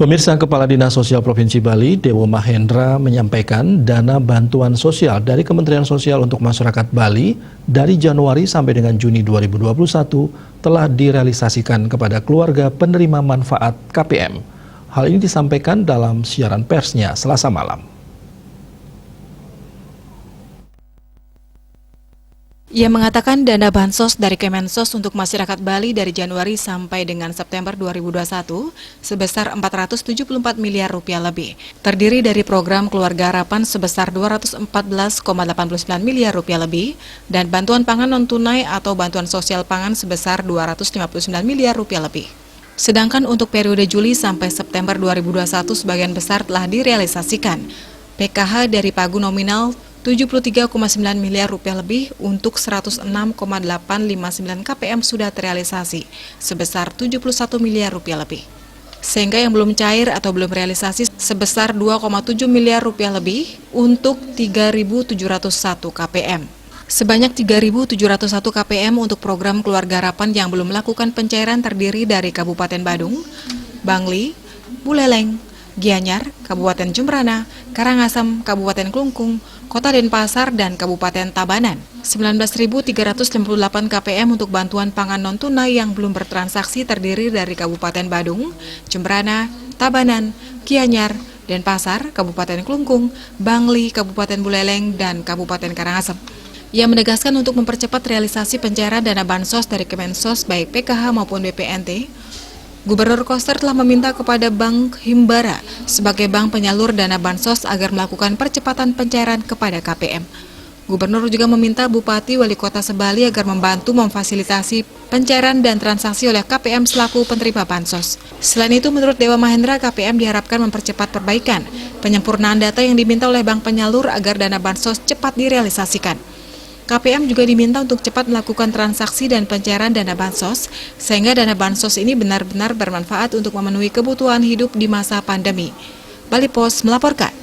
Pemirsa, Kepala Dinas Sosial Provinsi Bali, Dewo Mahendra, menyampaikan dana bantuan sosial dari Kementerian Sosial untuk masyarakat Bali dari Januari sampai dengan Juni 2021 telah direalisasikan kepada keluarga penerima manfaat KPM. Hal ini disampaikan dalam siaran persnya Selasa malam. Ia mengatakan dana bansos dari Kemensos untuk masyarakat Bali dari Januari sampai dengan September 2021 sebesar 474 miliar rupiah lebih. Terdiri dari program Keluarga Harapan sebesar 214,89 miliar rupiah lebih dan bantuan pangan non-tunai atau bantuan sosial pangan sebesar 259 miliar rupiah lebih. Sedangkan untuk periode Juli sampai September 2021 sebagian besar telah direalisasikan. PKH dari pagu nominal 73,9 miliar rupiah lebih untuk 106,859 KPM sudah terrealisasi, sebesar 71 miliar rupiah lebih. Sehingga yang belum cair atau belum realisasi sebesar 2,7 miliar rupiah lebih untuk 3.701 KPM. Sebanyak 3.701 KPM untuk program Keluarga Harapan yang belum melakukan pencairan terdiri dari Kabupaten Badung, Bangli, Buleleng, Gianyar, Kabupaten Jembrana, Karangasem, Kabupaten Klungkung, Kota Denpasar, dan Kabupaten Tabanan. 19.358 KPM untuk bantuan pangan non-tunai yang belum bertransaksi terdiri dari Kabupaten Badung, Jembrana, Tabanan, Gianyar, Denpasar, Kabupaten Klungkung, Bangli, Kabupaten Buleleng, dan Kabupaten Karangasem. Ia menegaskan untuk mempercepat realisasi pencairan dana bansos dari Kemensos baik PKH maupun BPNT, Gubernur Koster telah meminta kepada Bank Himbara sebagai bank penyalur dana bansos agar melakukan percepatan pencairan kepada KPM. Gubernur juga meminta Bupati Wali Kota Sebali agar membantu memfasilitasi pencairan dan transaksi oleh KPM selaku penerima bansos. Selain itu, menurut Dewa Mahendra, KPM diharapkan mempercepat perbaikan, penyempurnaan data yang diminta oleh bank penyalur agar dana bansos cepat direalisasikan. KPM juga diminta untuk cepat melakukan transaksi dan pencairan dana bansos, sehingga dana bansos ini benar-benar bermanfaat untuk memenuhi kebutuhan hidup di masa pandemi. Bali Post melaporkan.